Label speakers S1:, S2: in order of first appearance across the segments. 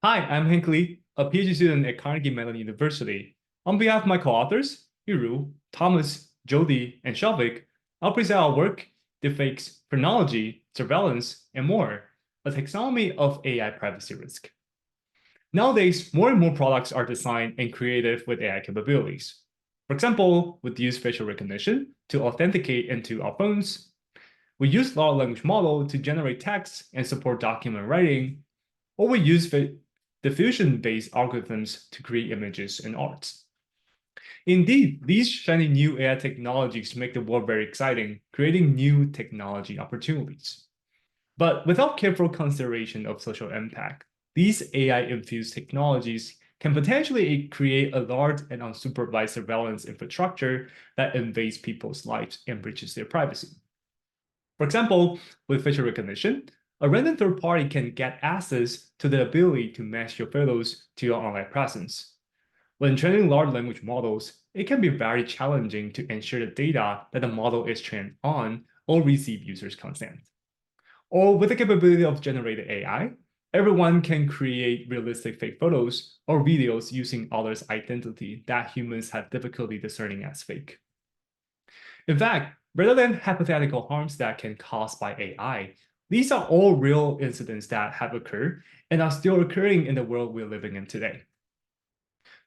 S1: Hi, I'm Hank Lee, a PhD student at Carnegie Mellon University. On behalf of my co-authors, Hiru, Thomas, Jody, and Shavik, I'll present our work, Deepfakes, Phrenology, Surveillance, and more, a taxonomy of AI privacy risk. Nowadays, more and more products are designed and created with AI capabilities. For example, we use facial recognition to authenticate into our phones. We use large language model to generate text and support document writing, or we use diffusion-based algorithms to create images and arts. Indeed, these shiny new AI technologies make the world very exciting, creating new technology opportunities. But without careful consideration of social impact, these AI-infused technologies can potentially create a large and unsupervised surveillance infrastructure that invades people's lives and breaches their privacy. For example, with facial recognition, a random third party can get access to the ability to match your photos to your online presence. When training large language models, it can be very challenging to ensure the data that the model is trained on or receive users' consent. Or with the capability of generated AI, everyone can create realistic fake photos or videos using others' identity that humans have difficulty discerning as fake. In fact, rather than hypothetical harms that can caused by AI, these are all real incidents that have occurred and are still occurring in the world we're living in today.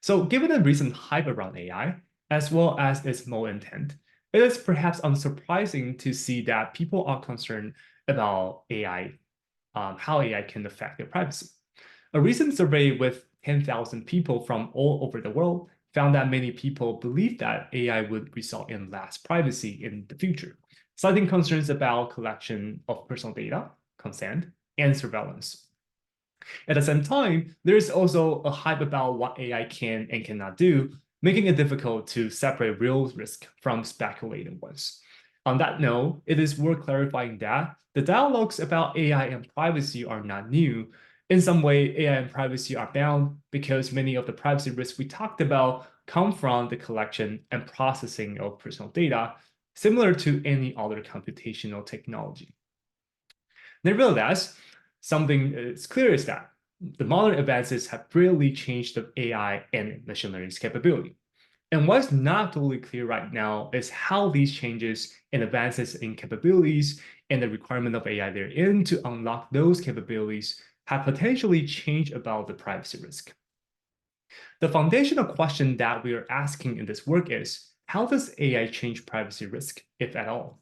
S1: So given the recent hype around AI, as well as its malintent, it is perhaps unsurprising to see that people are concerned about AI, how AI can affect their privacy. A recent survey with 10,000 people from all over the world found that many people believe that AI would result in less privacy in the future, citing concerns about collection of personal data, consent, and surveillance. At the same time, there is also a hype about what AI can and cannot do, making it difficult to separate real risk from speculative ones. On that note, it is worth clarifying that the dialogues about AI and privacy are not new. In some way, AI and privacy are bound because many of the privacy risks we talked about come from the collection and processing of personal data, similar to any other computational technology. Nevertheless, something is clear is that the modern advances have really changed the AI and machine learning's capability. And what's not totally clear right now is how these changes and advances in capabilities and the requirement of AI therein to unlock those capabilities have potentially changed about the privacy risk. The foundational question that we are asking in this work is, how does AI change privacy risk, if at all?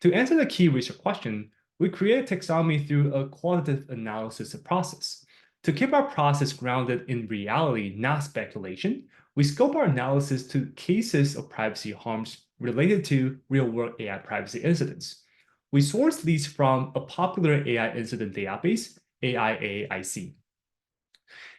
S1: To answer the key research question, we create taxonomy through a qualitative analysis process. To keep our process grounded in reality, not speculation, we scope our analysis to cases of privacy harms related to real-world AI privacy incidents. We source these from a popular AI incident database, AIAIC.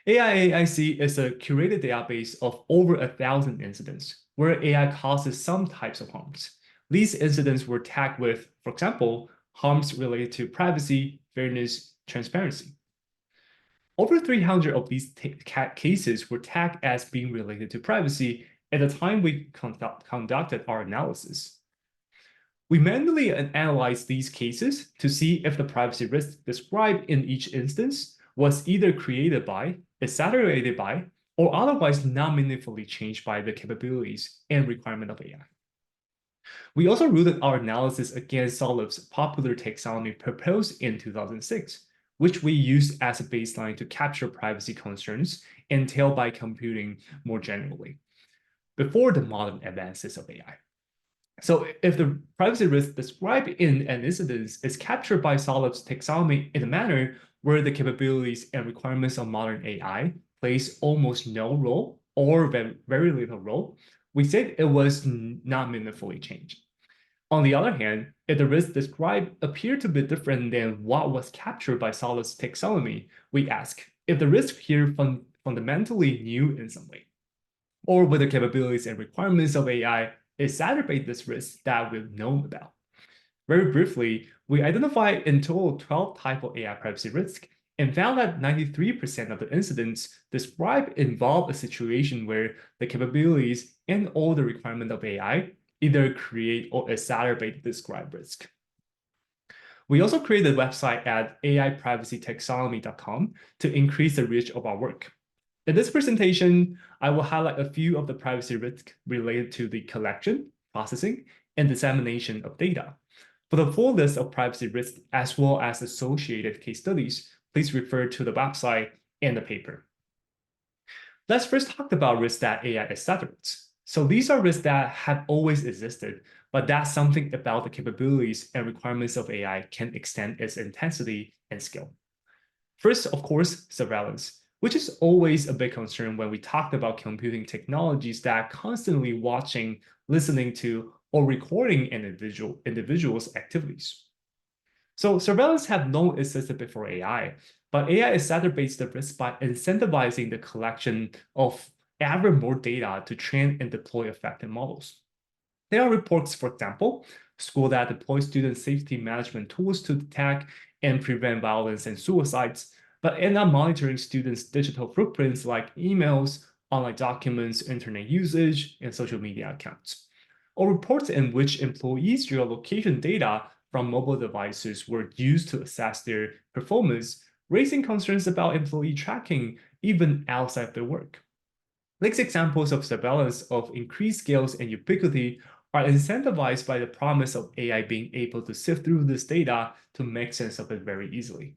S1: AIAIC is a curated database of over 1,000 incidents where AI causes some types of harms. These incidents were tagged with, for example, harms related to privacy, fairness, transparency. Over 300 of these cases were tagged as being related to privacy at the time we conducted our analysis. We manually analyzed these cases to see if the privacy risk described in each instance was either created by, exaggerated by, or otherwise not meaningfully changed by the capabilities and requirement of AI. We also rooted our analysis against Solip's popular taxonomy proposed in 2006, which we used as a baseline to capture privacy concerns entailed by computing more generally, before the modern advances of AI. So if the privacy risk described in an incident is captured by Solip's taxonomy in a manner where the capabilities and requirements of modern AI plays almost no role or very little role, we said it was not meaningfully changed. On the other hand, if the risk described appeared to be different than what was captured by Solip's taxonomy, we ask if the risk here fundamentally new in some way, or whether capabilities and requirements of AI exacerbate this risk that we've known about. Very briefly, we identified in total 12 types of AI privacy risk and found that 93% of the incidents described involve a situation where the capabilities and all the requirements of AI either create or exacerbate the described risk. We also created a website at aiprivacytaxonomy.com to increase the reach of our work. In this presentation, I will highlight a few of the privacy risks related to the collection, processing, and dissemination of data. For the full list of privacy risks as well as associated case studies, please refer to the website and the paper. Let's first talk about risks that AI exaggerates. So these are risks that have always existed, but that something about the capabilities and requirements of AI can extend its intensity and scale. First, of course, surveillance, which is always a big concern when we talk about computing technologies that are constantly watching, listening to, or recording an individual's activities. So surveillance have long existed before AI, but AI exacerbates the risk by incentivizing the collection of ever more data to train and deploy effective models. There are reports, for example, schools that deploy student safety management tools to detect and prevent violence and suicides, but end up monitoring students' digital footprints like emails, online documents, internet usage, and social media accounts. Or reports in which employees' geolocation data from mobile devices were used to assess their performance, raising concerns about employee tracking even outside their work. Next examples of surveillance of increased scales and ubiquity are incentivized by the promise of AI being able to sift through this data to make sense of it very easily.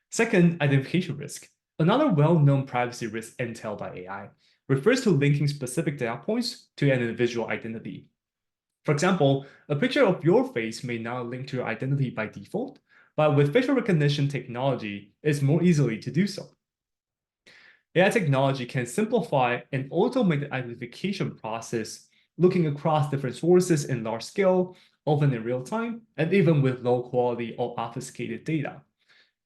S1: Second, identification risk. Another well-known privacy risk entailed by AI refers to linking specific data points to an individual identity. For example, a picture of your face may not link to your identity by default, but with facial recognition technology, it's more easily to do so. AI technology can simplify and automate the identification process, looking across different sources in large scale, often in real time, and even with low quality or obfuscated data.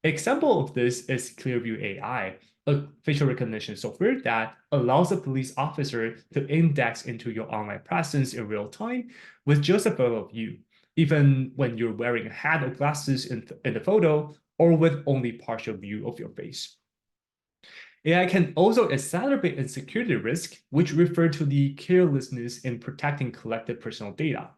S1: Example of this is Clearview AI, a facial recognition software that allows a police officer to index into your online presence in real time with just a photo of you, even when you're wearing a hat or glasses in the photo, or with only partial view of your face. AI can also exacerbate insecurity risk, which refer to the carelessness in protecting collected personal data.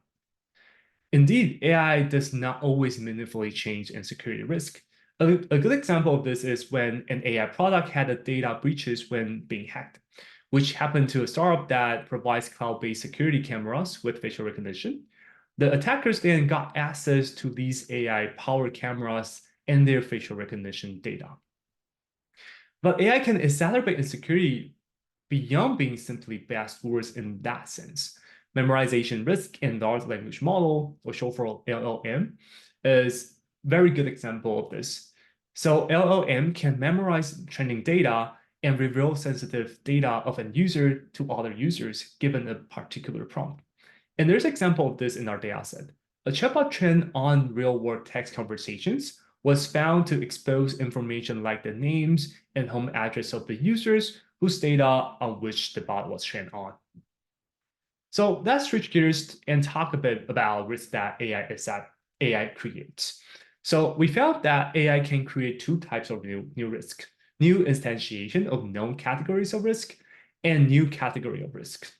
S1: Indeed, AI does not always meaningfully change insecurity risk. A good example of this is when an AI product had a data breaches when being hacked, which happened to a startup that provides cloud-based security cameras with facial recognition. The attackers then got access to these AI-powered cameras and their facial recognition data. But AI can exacerbate insecurity beyond being simply bad scores in that sense. Memorization risk in large language model, or short for LLM, is very good example of this. So LLM can memorize training data and reveal sensitive data of an user to other users given a particular prompt. And there's an example of this in our dataset. A chatbot trained on real-world text conversations was found to expose information like the names and home address of the users whose data on which the bot was trained on. So let's switch gears and talk a bit about risks that AI creates. So we found that AI can create two types of new risk: new instantiation of known categories of risk and new category of risk.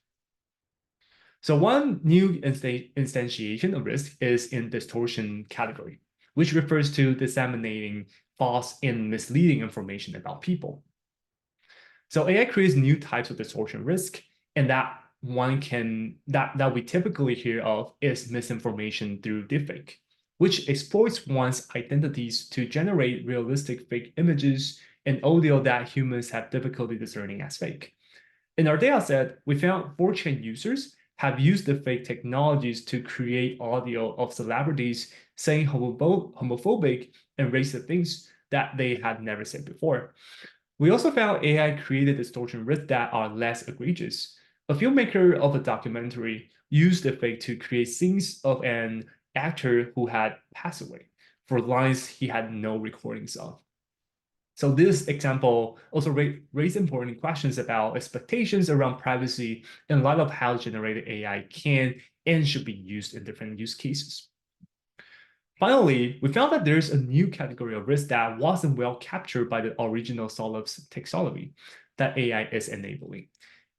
S1: So one new instantiation of risk is in distortion category, which refers to disseminating false and misleading information about people. So AI creates new types of distortion risk, and that we typically hear of is misinformation through deepfake, which exploits one's identities to generate realistic fake images and audio that humans have difficulty discerning as fake. In our dataset, we found 4chan users have used the fake technologies to create audio of celebrities saying homophobic and racist things that they had never said before. We also found AI created distortion risks that are less egregious. A filmmaker of a documentary used the fake to create scenes of an actor who had passed away for lines he had no recordings of. So this example also raised important questions about expectations around privacy in light of how generated AI can and should be used in different use cases. Finally, we found that there's a new category of risk that wasn't well captured by the original Solve's taxonomy that AI is enabling.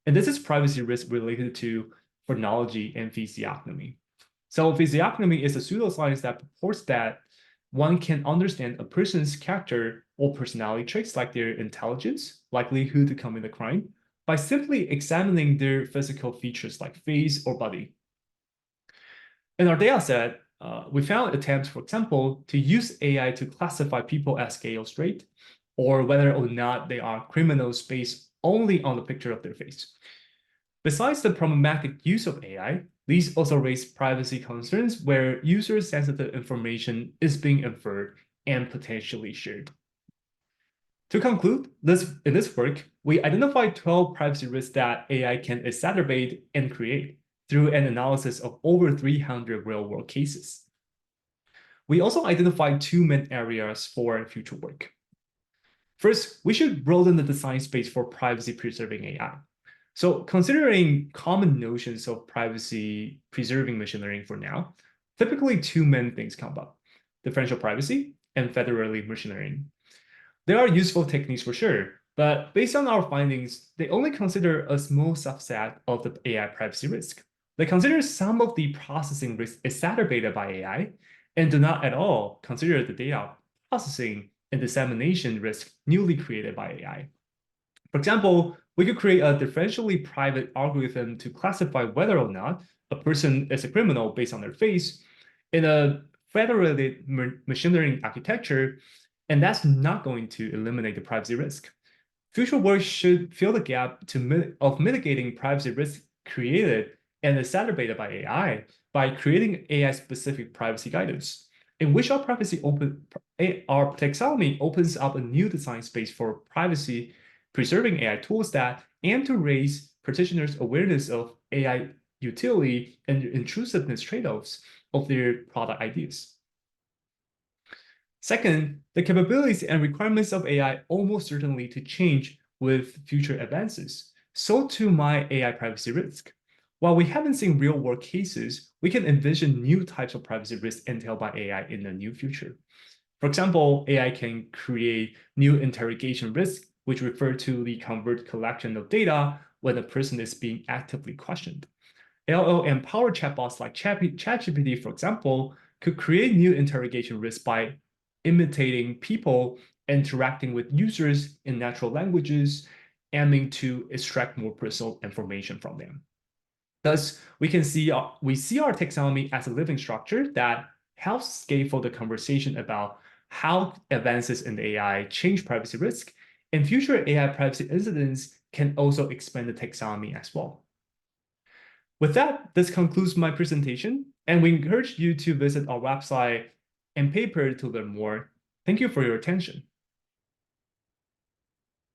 S1: And this is privacy risk related to phrenology and physiognomy. So physiognomy is a pseudoscience that purports that one can understand a person's character or personality traits like their intelligence, likelihood to commit a crime, by simply examining their physical features like face or body. In our data set, we found attempts, for example, to use AI to classify people as gay or straight, or whether or not they are criminals based only on the picture of their face. Besides the problematic use of AI, these also raise privacy concerns where user-sensitive information is being inferred and potentially shared. To conclude, in this work, we identified 12 privacy risks that AI can exacerbate and create through an analysis of over 300 real-world cases. We also identified two main areas for future work. First, we should broaden the design space for privacy-preserving AI. So considering common notions of privacy-preserving machine learning for now, typically two main things come up: differential privacy and federated machine learning. There are useful techniques for sure, but based on our findings, they only consider a small subset of the AI privacy risk. They consider some of the processing risk exacerbated by AI and do not at all consider the data processing and dissemination risk newly created by AI. For example, we could create a differentially private algorithm to classify whether or not a person is a criminal based on their face in a federated machine learning architecture, and that's not going to eliminate the privacy risk. Future work should fill the gap of mitigating privacy risk created and exacerbated by AI by creating AI-specific privacy guidance, in which our taxonomy opens up a new design space for privacy-preserving AI tools that aim to raise practitioners' awareness of AI utility and intrusiveness trade-offs of their product ideas. Second, the capabilities and requirements of AI almost certainly to change with future advances. So too my AI privacy risk. While we haven't seen real-world cases, we can envision new types of privacy risks entailed by AI in the near future. For example, AI can create new interrogation risks, which refer to the convert collection of data when a person is being actively questioned. LLM-powered chatbots like ChatGPT, for example, could create new interrogation risks by imitating people interacting with users in natural languages, aiming to extract more personal information from them. Thus, we see our taxonomy as a living structure that helps scaffold the conversation about how advances in AI change privacy risk, and future AI privacy incidents can also expand the taxonomy as well. With that, this concludes my presentation, and we encourage you to visit our website and paper to learn more. Thank you for your attention.